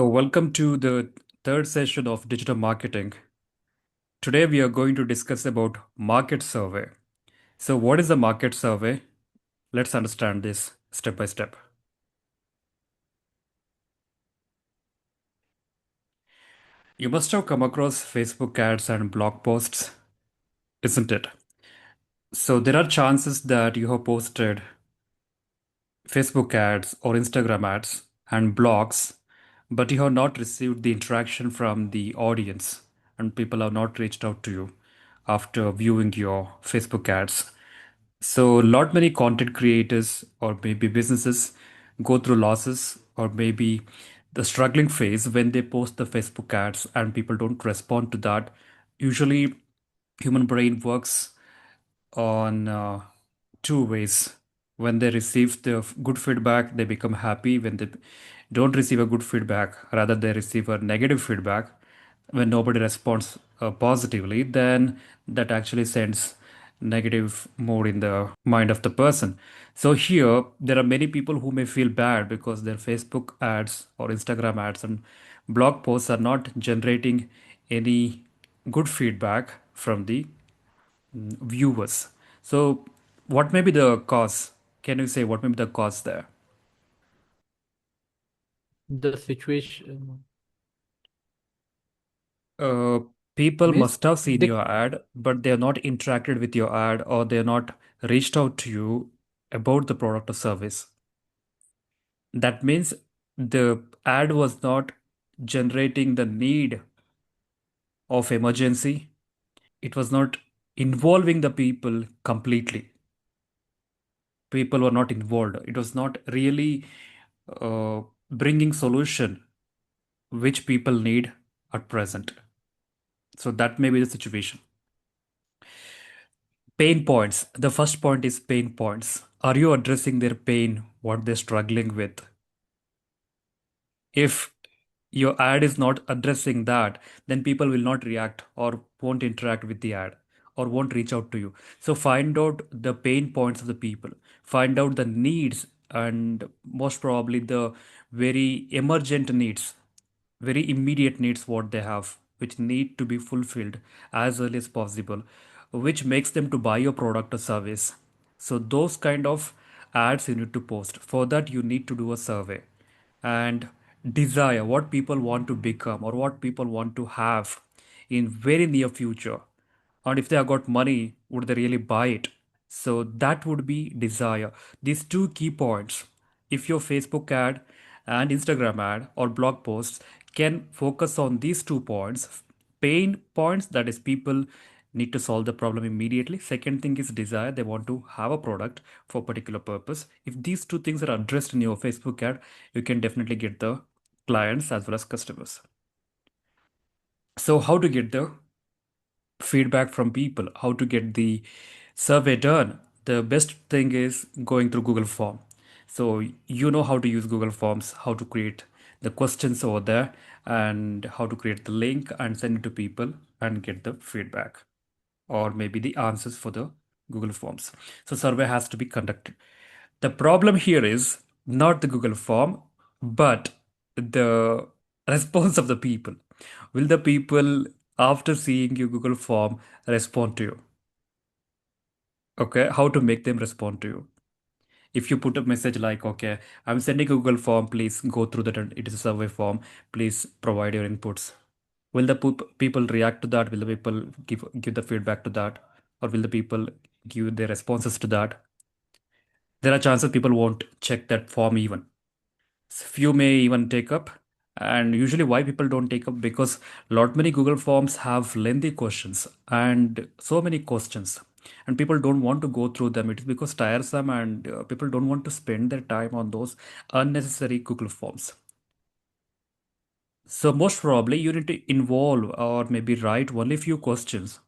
Welcome to the third session of digital marketing. Today, we are going to discuss about market survey. What is a market survey? Let's understand this step by step. You must have come across Facebook ads and blog posts, isn't it? So, there are chances that you have posted Facebook ads or Instagram ads and blogs, but you have not received the interaction from the audience, and people have not reached out to you after viewing your Facebook ads. So, lot many content creators or maybe businesses go through losses or maybe the struggling phase when they post the Facebook ads and people don't respond to that. Usually, human brain works on two ways. When they receive the good feedback, they become happy. When they don't receive a good feedback, rather they receive a negative feedback, when nobody responds positively, then that actually sends negative mood in the mind of the person. So here there are many people who may feel bad because their Facebook ads or Instagram ads and blog posts are not generating any good feedback from the viewers. So, what may be the cause? Can you say what may be the cause there? The situation Uh, People means must have seen they your ad, but they are not interacted with your ad or they are not reached out to you about the product or service. That means the ad was not generating the need of emergency. It was not involving the people completely. People were not involved. It was not really bringing solution which people need at present. So that may be the situation. Pain points. The first point is pain points. Are you addressing their pain, what they're struggling with? If your ad is not addressing that, then people will not react or won't interact with the ad or won't reach out to you. So find out the pain points of the people, find out the needs, and most probably the very emergent needs, very immediate needs what they have, which need to be fulfilled as early as possible, which makes them to buy your product or service. So those kind of ads you need to post. For that you need to do a survey and desire what people want to become or what people want to have in very near future, and if they have got money, would they really buy it? So that would be desire. These two key points, if your Facebook ad and Instagram ad or blog posts can focus on these 2 points, pain points, that is people need to solve the problem immediately. Second thing is desire, they want to have a product for a particular purpose. If these two things are addressed in your Facebook ad, you can definitely get the clients as well as customers. So how to get the feedback from people, how to get the survey done? The best thing is going through Google Form. So you know how to use Google Forms, how to create the questions over there, and how to create the link and send it to people and get the feedback or maybe the answers for the Google Forms. So survey has to be conducted. The problem here is not the Google form, but the response of the people. Will the people, after seeing your Google form, respond to you? Okay, how to make them respond to you? If you put a message like, okay, I'm sending a Google form, please go through that, and it is a survey form, please provide your inputs. Will the people react to that? Will the people give the feedback to that? Or will the people give their responses to that? There are chances people won't check that form even. Few may even take up. And usually why people don't take up, because lot many Google forms have lengthy questions and so many questions, and people don't want to go through them. It is because tiresome, and people don't want to spend their time on those unnecessary Google forms. So most probably you need to involve or maybe write only few questions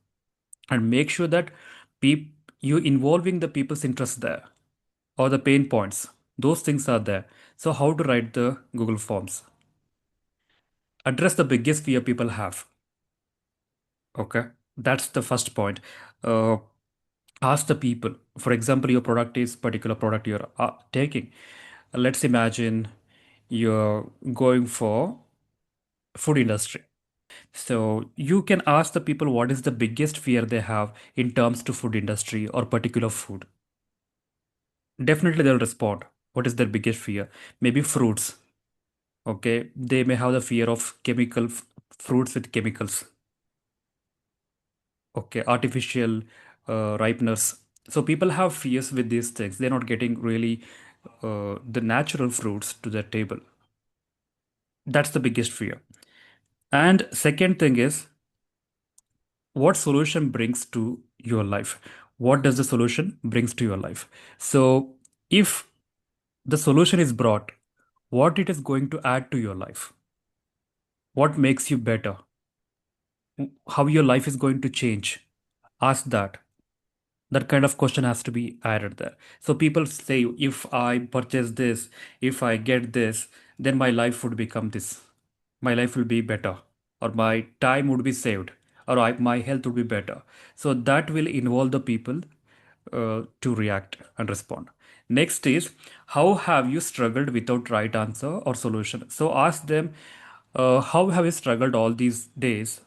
and make sure that you involving the people's interest there or the pain points. Those things are there. So how to write the Google forms? Address the biggest fear people have. Okay, that's the first point. Uh, Ask the people. For example, your product is particular product you're taking. Let's imagine you're going for. Food industry. So you can ask the people what is the biggest fear they have in terms to food industry or particular food. Definitely they'll respond. What is their biggest fear? Maybe fruits. Okay, they may have the fear of fruits with chemicals. Okay, artificial ripeness. So people have fears with these things. They're not getting really the natural fruits to their table. That's the biggest fear. And second thing is what solution brings to your life. What does the solution brings to your life? So if the solution is brought, what it is going to add to your life, what makes you better, how your life is going to change, ask that. That kind of question has to be added there. So people say, if I purchase this, if I get this, then my life would become this, my life will be better, or my time would be saved, or my health would be better. So that will involve the people to react and respond. Next is, how have you struggled without right answer or solution? So ask them, how have you struggled all these days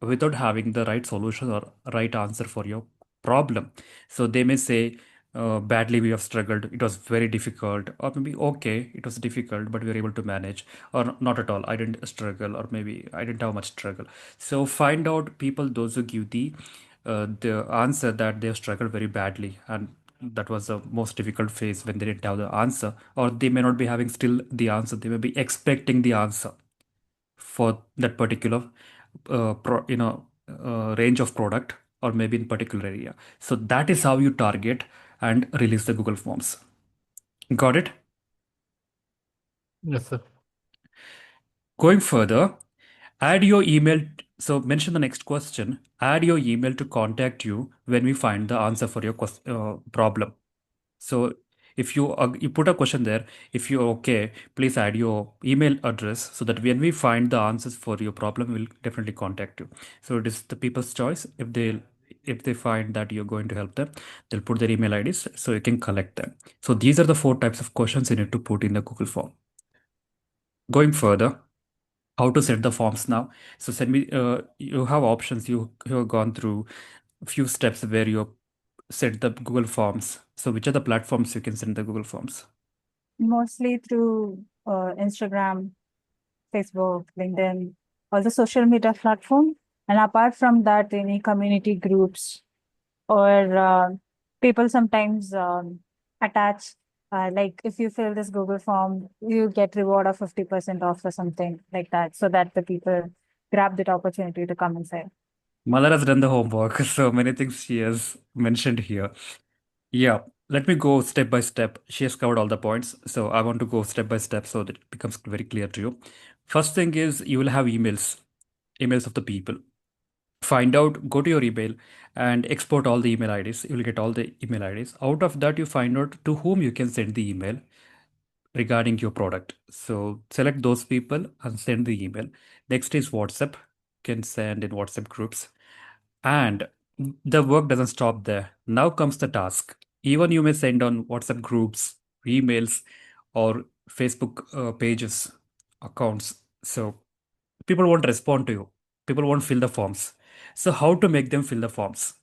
without having the right solution or right answer for your problem? So they may say, badly we have struggled, it was very difficult, or maybe okay, it was difficult, but we were able to manage, or not at all, I didn't struggle, or maybe I didn't have much struggle. So find out people, those who give the answer that they have struggled very badly, and that was the most difficult phase when they didn't have the answer, or they may not be having still the answer, they may be expecting the answer for that particular range of product, or maybe in particular area. So that is how you target and release the Google Forms. Got it? Yes, sir. Going further, add your email. So mention the next question. Add your email to contact you when we find the answer for your problem. So if you put a question there, if you're okay, please add your email address so that when we find the answers for your problem, we'll definitely contact you. So it is the people's choice. If they find that you're going to help them, they'll put their email IDs so you can collect them. So these are the four types of questions you need to put in the Google form. Going further, how to set the forms now. So send me. You have options. You have gone through a few steps where you set the Google Forms. So which are the platforms you can send the Google Forms? Mostly through Instagram, Facebook, LinkedIn, all the social media platform. And apart from that, any community groups or people sometimes attach, like if you fill this Google form, you get reward of 50% off or something like that, so that the people grab that opportunity to come inside. Mother has done the homework, so many things she has mentioned here. Yeah, let me go step by step. She has covered all the points, so I want to go step by step so that it becomes very clear to you. First thing is you will have emails of the people. Find out, go to your email and export all the email IDs. You will get all the email IDs. Out of that, you find out to whom you can send the email regarding your product. So select those people and send the email. Next is WhatsApp. You can send in WhatsApp groups. And the work doesn't stop there. Now comes the task. Even you may send on WhatsApp groups, emails, or Facebook pages, accounts. So people won't respond to you. People won't fill the forms. So how to make them fill the forms?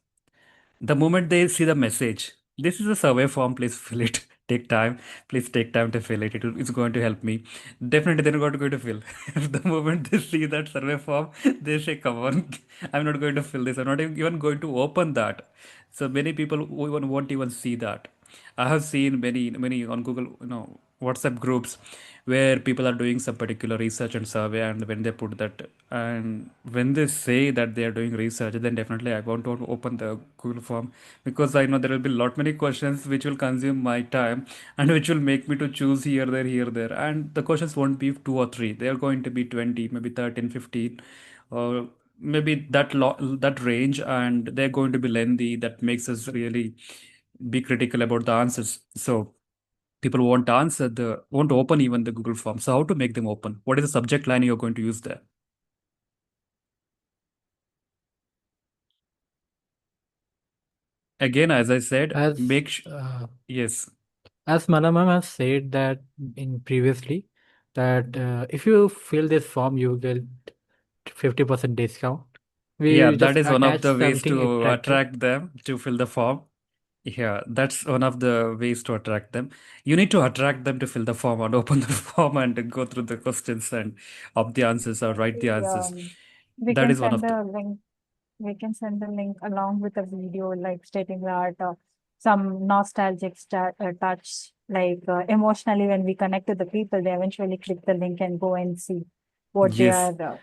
The moment they see the message, this is a survey form, please fill it. Take time, please take time to fill it. It's going to help me. Definitely, they're not going to fill. If the moment they see that survey form, they say, "Come on, I'm not going to fill this. I'm not even going to open that." So many people who even won't even see that. I have seen many on Google, WhatsApp groups where people are doing some particular research and survey, and when they put that, and when they say that they are doing research, then definitely I want to open the Google form, because I know there will be lot many questions which will consume my time and which will make me to choose here there, and the questions won't be two or three. They are going to be 20, maybe 13, 15, or maybe that range, and they're going to be lengthy. That makes us really be critical about the answers. So people won't open even the Google form. So how to make them open? What is the subject line you're going to use there? Again, as I said, As yes. as Mala ma'am has said that in previously, that if you fill this form, you get 50% discount. Yeah, We that just is one of attach the ways something to attractive. attract them to fill the form. Yeah, that's one of the ways to attract them. You need to attract them to fill the form and open the form and go through the questions and up the answers or write the answers. We That can is one send of the. the link. We can send the link along with a video, like stating that some nostalgic touch, like emotionally, when we connect to the people, they eventually click the link and go and see what they Yes, are.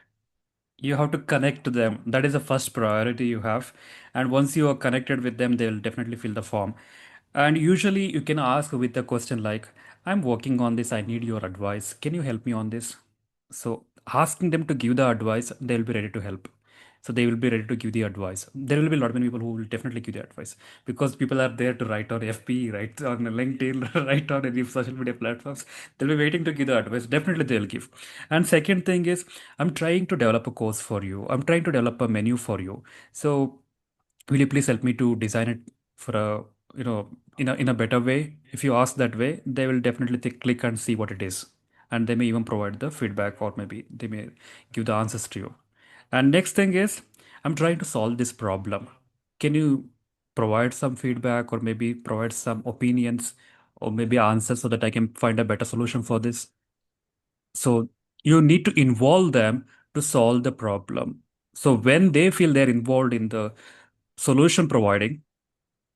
you have to connect to them. That is the first priority you have. And once you are connected with them, they will definitely fill the form. And usually you can ask with a question like, I'm working on this, I need your advice. Can you help me on this? So asking them to give the advice, they'll be ready to help. So they will be ready to give the advice. There will be a lot many people who will definitely give the advice because people are there to write on FB, write on LinkedIn, write on any social media platforms. They'll be waiting to give the advice. Definitely they'll give. And second thing is, I'm trying to develop a course for you. I'm trying to develop a menu for you. So will you please help me to design it for a in a better way? If you ask that way, they will definitely click and see what it is, and they may even provide the feedback, or maybe they may give the answers to you. And next thing is, I'm trying to solve this problem. Can you provide some feedback, or maybe provide some opinions, or maybe answers, so that I can find a better solution for this? So you need to involve them to solve the problem. So when they feel they're involved in the solution providing,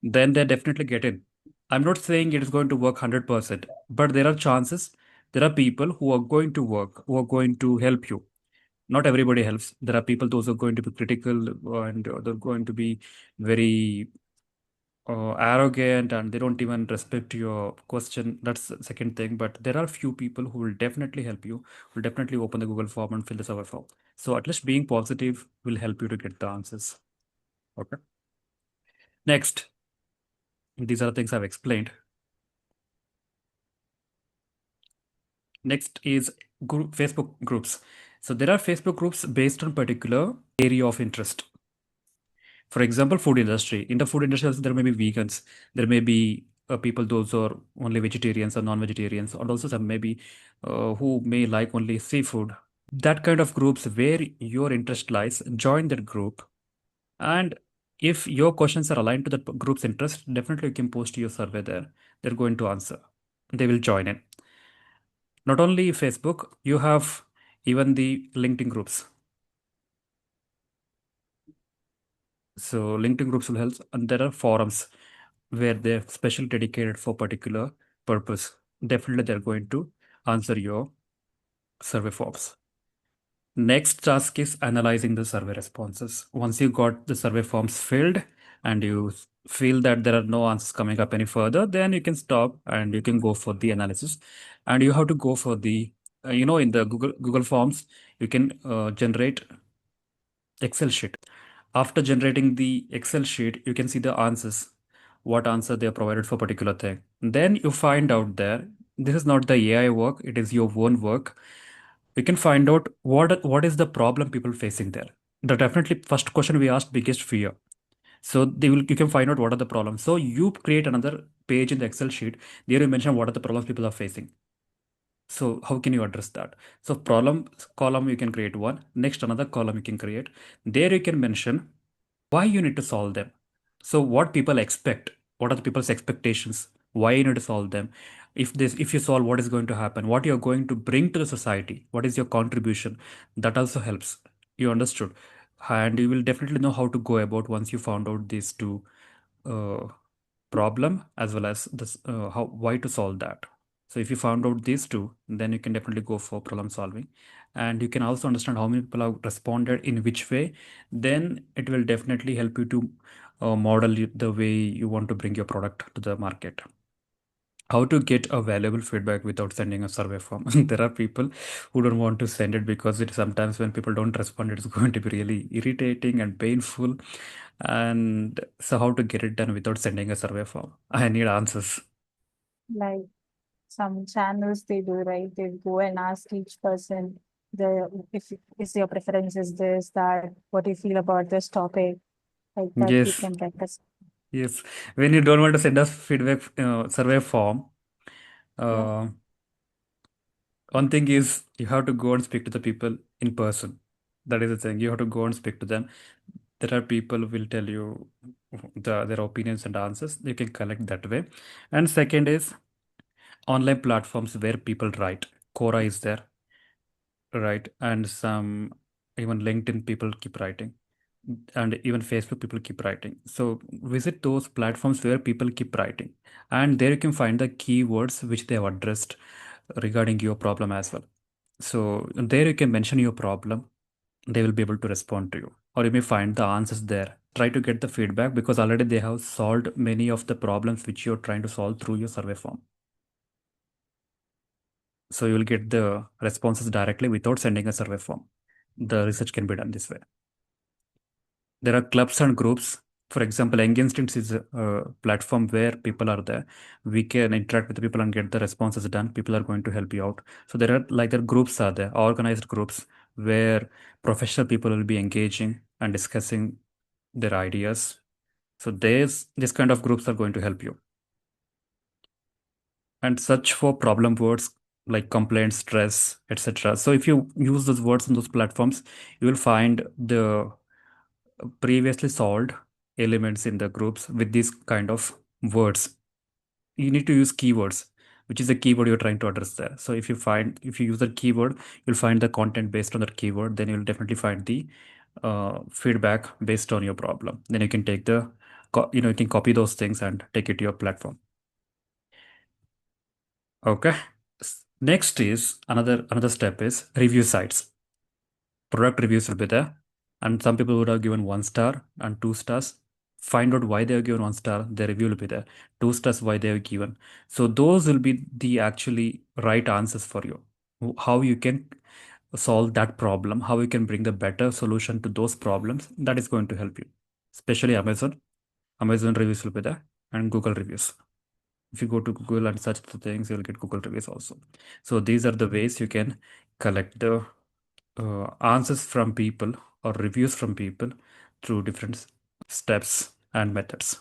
then they definitely get in. I'm not saying it is going to work 100%, but there are chances. There are people who are going to work, who are going to help you. Not everybody helps. There are people, those are going to be critical, and they're going to be very arrogant, and they don't even respect your question. That's the second thing. But there are few people who will definitely help you, will definitely open the Google form and fill the survey form. So at least being positive will help you to get the answers. Okay. Next, these are the things I've explained. Next is Facebook groups. So there are Facebook groups based on particular area of interest. For example, food industry. In the food industry, there may be vegans. There may be people those are only vegetarians or non-vegetarians, and also some maybe who may like only seafood. That kind of groups where your interest lies, join that group. And if your questions are aligned to that group's interest, definitely you can post your survey there. They're going to answer. They will join in. Not only Facebook, you have even the LinkedIn groups. So LinkedIn groups will help, and there are forums where they're specially dedicated for particular purpose. Definitely, they're going to answer your survey forms. Next task is analyzing the survey responses. Once you got the survey forms filled and you feel that there are no answers coming up any further, then you can stop and you can go for the analysis. And you have to go for the, in the Google Forms, you can generate Excel sheet. After generating the Excel sheet, you can see the answers, what answer they are provided for particular thing. Then you find out there, this is not the AI work, it is your own work. You can find out what is the problem people facing there. The definitely first question we asked, biggest fear. So you can find out what are the problems. So you create another page in the Excel sheet. There you mention what are the problems people are facing. So how can you address that? So problem column you can create one. Next another column you can create. There you can mention why you need to solve them. So what people expect, what are the people's expectations, why you need to solve them. If you solve, what is going to happen, what you're going to bring to the society, what is your contribution. That also helps. You understood. And you will definitely know how to go about once you found out these two uh, problem, as well as this how why to solve that. So if you found out these two, then you can definitely go for problem solving. And you can also understand how many people have responded in which way. Then it will definitely help you to model the way you want to bring your product to the market. How to get a valuable feedback without sending a survey form. There are people who don't want to send it because it sometimes when people don't respond, it's going to be really irritating and painful. And so how to get it done without sending a survey form? I need answers. Like some channels they do, right? They go and ask each person the if is your preference is this, that, what do you feel about this topic? Like that you Yes, can get us. yes. When you don't want to send us feedback survey form, Yeah. uh, One thing is you have to go and speak to the people in person. That is the thing. You have to go and speak to them. There are people who will tell you their opinions and answers. You can collect that way. And second is online platforms where people write. Quora is there, right? And some even LinkedIn people keep writing. And even Facebook people keep writing. So visit those platforms where people keep writing. And there you can find the keywords which they have addressed regarding your problem as well. So there you can mention your problem. They will be able to respond to you. Or you may find the answers there. Try to get the feedback because already they have solved many of the problems which you're trying to solve through your survey form. So you will get the responses directly without sending a survey form. The research can be done this way. There are clubs and groups. For example, Young Instincts is a platform where people are there. We can interact with the people and get the responses done. People are going to help you out. So there are like their groups are there, organized groups where professional people will be engaging and discussing their ideas. So this kind of groups are going to help you. And search for problem words like complaint, stress, etc. So if you use those words on those platforms, you will find the previously solved elements in the groups with these kind of words. You need to use keywords, which is the keyword you're trying to address there. So if you use the keyword, you'll find the content based on that keyword. Then you'll definitely find the feedback based on your problem. Then you can take you can copy those things and take it to your platform. Okay. Next is another step is review sites. Product reviews will be there, and some people would have given 1 star and 2 stars. Find out why they have given 1 star. Their review will be there. 2 stars why they have given. So those will be the actually right answers for you. How you can solve that problem, how you can bring the better solution to those problems. That is going to help you. Especially Amazon. Amazon reviews will be there, and Google reviews. If you go to Google and search the things, you'll get Google reviews also. So these are the ways you can collect the answers from people or reviews from people through different steps and methods.